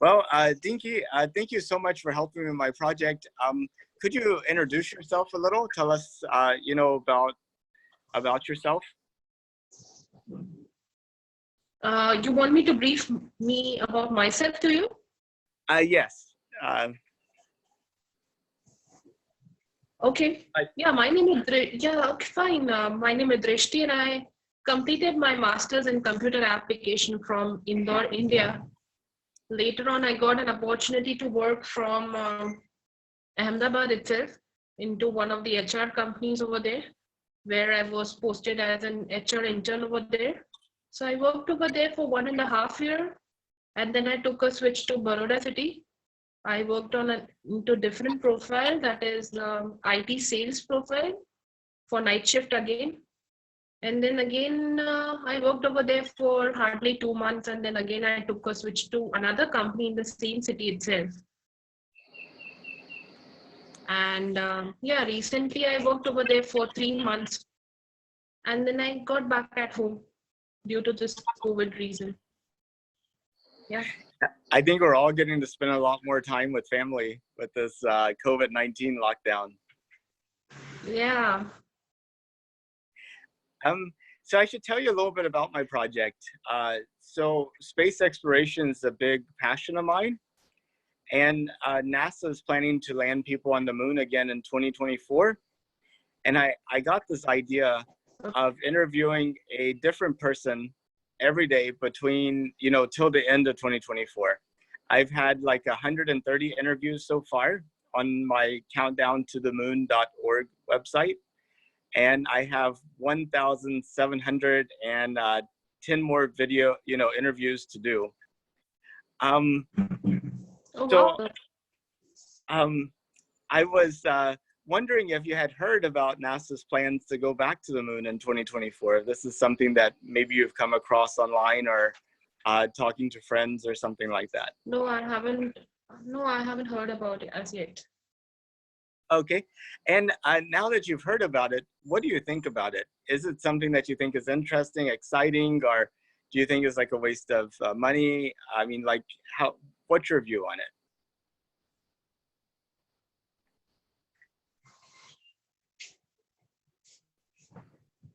Well, Dinky, thank you so much for helping me with my project. Could you introduce yourself a little? Tell us, about yourself. You want me to brief me about myself to you? Yes. Okay. Yeah, my name is okay, fine. My name is Drishti, and I completed my master's in computer application from Indore, India. Later on, I got an opportunity to work from Ahmedabad itself into one of the HR companies over there, where I was posted as an HR intern over there. So I worked over there for 1.5 years, and then I took a switch to Baroda city. I worked on into different profile, that is IT sales profile for night shift again. And then again, I worked over there for hardly 2 months, and then again I took a switch to another company in the same city itself. And yeah, recently I worked over there for 3 months, and then I got back at home due to this COVID reason. Yeah. I think we're all getting to spend a lot more time with family with this COVID-19 lockdown. Yeah. So I should tell you a little bit about my project. So space exploration is a big passion of mine. And NASA is planning to land people on the moon again in 2024. And I got this idea of interviewing a different person every day between, till the end of 2024. I've had like 130 interviews so far on my countdowntothemoon.org website. And I have 1,710 more video, interviews to do. I was wondering if you had heard about NASA's plans to go back to the moon in 2024. This is something that maybe you've come across online or talking to friends or something like that. No, I haven't. No, I haven't heard about it as yet. Okay. And now that you've heard about it, what do you think about it? Is it something that you think is interesting, exciting, or do you think it's like a waste of money? I mean, like, what's your view on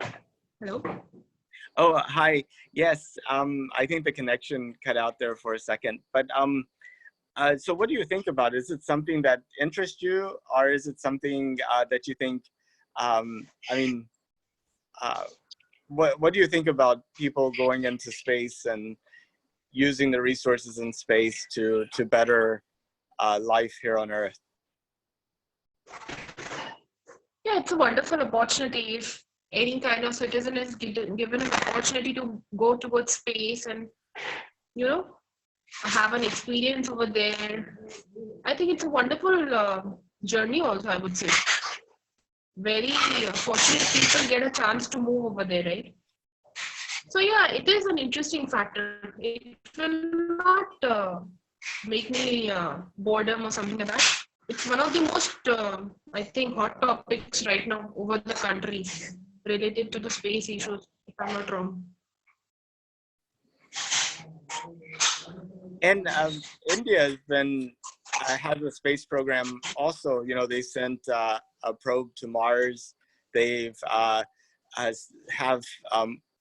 it? Hello? Oh, hi. Yes, I think the connection cut out there for a second. But so what do you think about it? Is it something that interests you, or is it something that you think, what do you think about people going into space and using the resources in space to better life here on Earth? Yeah, it's a wonderful opportunity. If any kind of citizen is given an opportunity to go towards space and, have an experience over there, I think it's a wonderful journey also, I would say. Very fortunate people get a chance to move over there, right? So yeah, it is an interesting factor. It will not make me boredom or something like that. It's one of the most, I think, hot topics right now over the country related to the space issues, if I'm not wrong. And India has a space program also. They sent a probe to Mars. They've have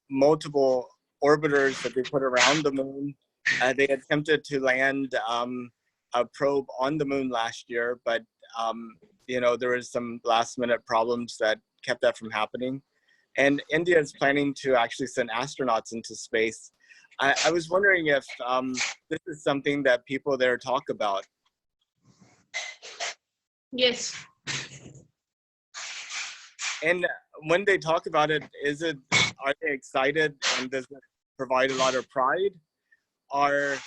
multiple orbiters that they put around the moon. They attempted to land a probe on the moon last year, but there was some last minute problems that kept that from happening. And India is planning to actually send astronauts into space. I was wondering if this is something that people there talk about. Yes. And when they talk about it, are they excited, and does it provide a lot of pride? Or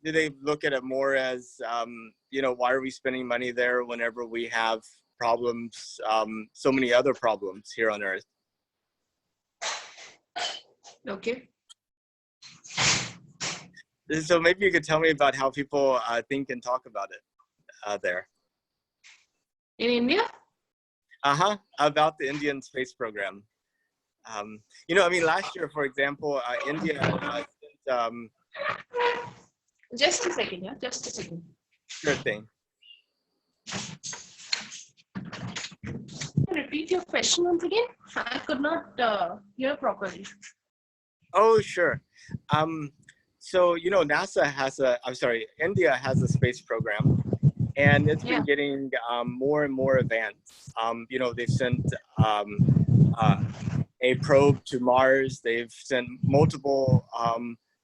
do they look at it more as, why are we spending money there whenever we have problems, so many other problems here on Earth? Okay. So maybe you could tell me about how people think and talk about it there. In India? About the Indian space program. Last year, for example, India sent Just a second, yeah, just a second. Sure thing. Repeat your question once again. I could not hear properly. Oh, sure. So, NASA has India has a space program, and it's been Yeah. getting more and more advanced. They've sent a probe to Mars. They've sent multiple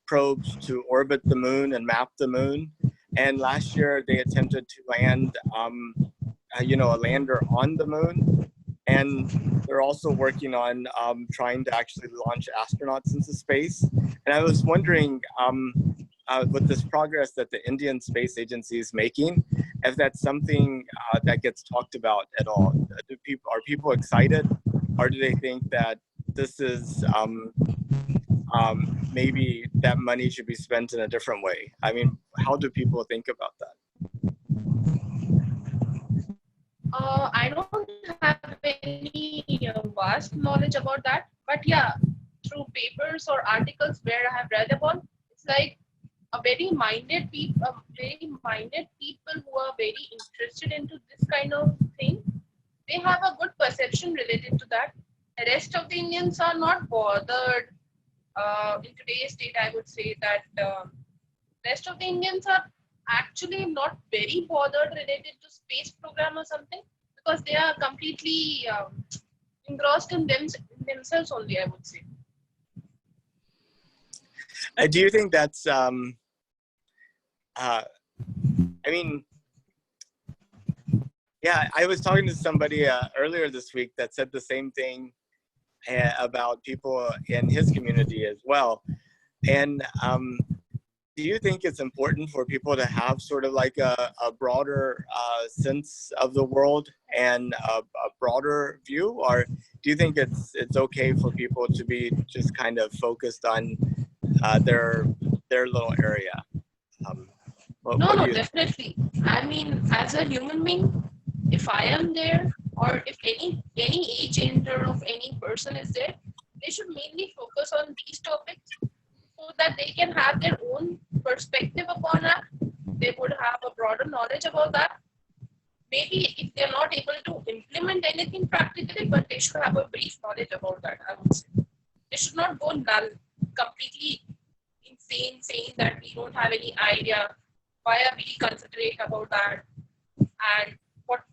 probes to orbit the moon and map the moon. And last year they attempted to land, a lander on the moon. And they're also working on trying to actually launch astronauts into space. And I was wondering, with this progress that the Indian Space Agency is making, if that's something that gets talked about at all. Are people excited, or do they think that this is maybe that money should be spent in a different way? I mean, how do people think about that? I don't have any vast knowledge about that, but yeah, through papers or articles where I have read about, it's like a very minded people, who are very interested into this kind of thing. They have a good perception related to that. The rest of the Indians are not bothered. In today's state, I would say that rest of the Indians are actually not very bothered related to space program or something, because they are completely engrossed in themselves only, I would say. Do you think that's, I mean, yeah, I was talking to somebody earlier this week that said the same thing about people in his community as well. And do you think it's important for people to have sort of like a broader sense of the world and a broader view, or do you think it's okay for people to be just kind of focused on their little area? No, definitely. I mean, as a human being, if I am there, or if any agender of any person is there, they should mainly focus on these topics so that they can have their own perspective upon that. They would have a broader knowledge about that. Maybe if they're not able to implement anything practically, but they should have a brief knowledge about that, I would say. They should not go null, completely insane, saying that we don't have any idea. Why are we considerate about that? And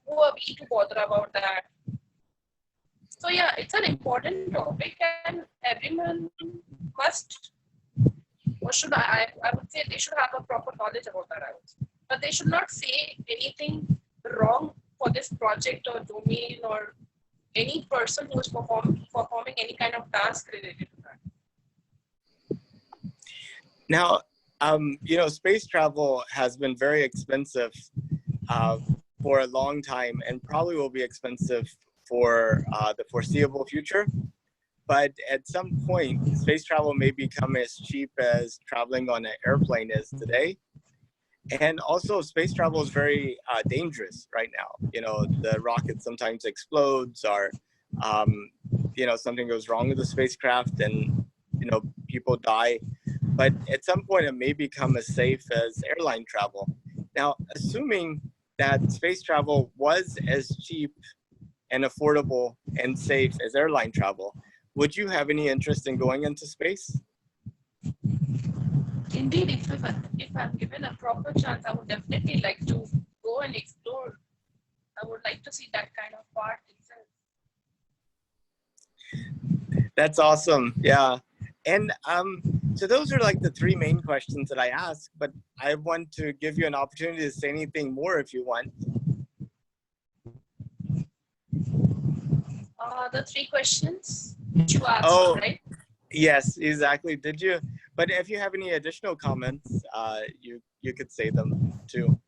who are we to bother about that? So yeah, it's an important topic, and everyone must, or should I would say they should have a proper knowledge about that. But they should not say anything wrong for this project or domain or any person who is performing any kind of task related to that. Now, space travel has been very expensive for a long time, and probably will be expensive for the foreseeable future. But at some point, space travel may become as cheap as traveling on an airplane is today. And also, space travel is very dangerous right now. The rocket sometimes explodes, or something goes wrong with the spacecraft, and people die. But at some point, it may become as safe as airline travel. Now, assuming that space travel was as cheap and affordable and safe as airline travel, would you have any interest in going into space? Indeed, if I'm given a proper chance, I would definitely like to go and explore. I would like to see that kind of part itself. That's awesome. Yeah. And so those are like the three main questions that I asked, but I want to give you an opportunity to say anything more if you want. The three questions which you asked, right? Yes, exactly. Did you? But if you have any additional comments, you could say them too.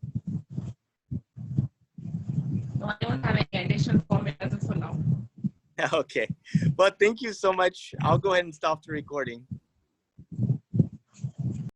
No, I don't have any additional comment as of for now. Okay. Well, thank you so much. I'll go ahead and stop the recording.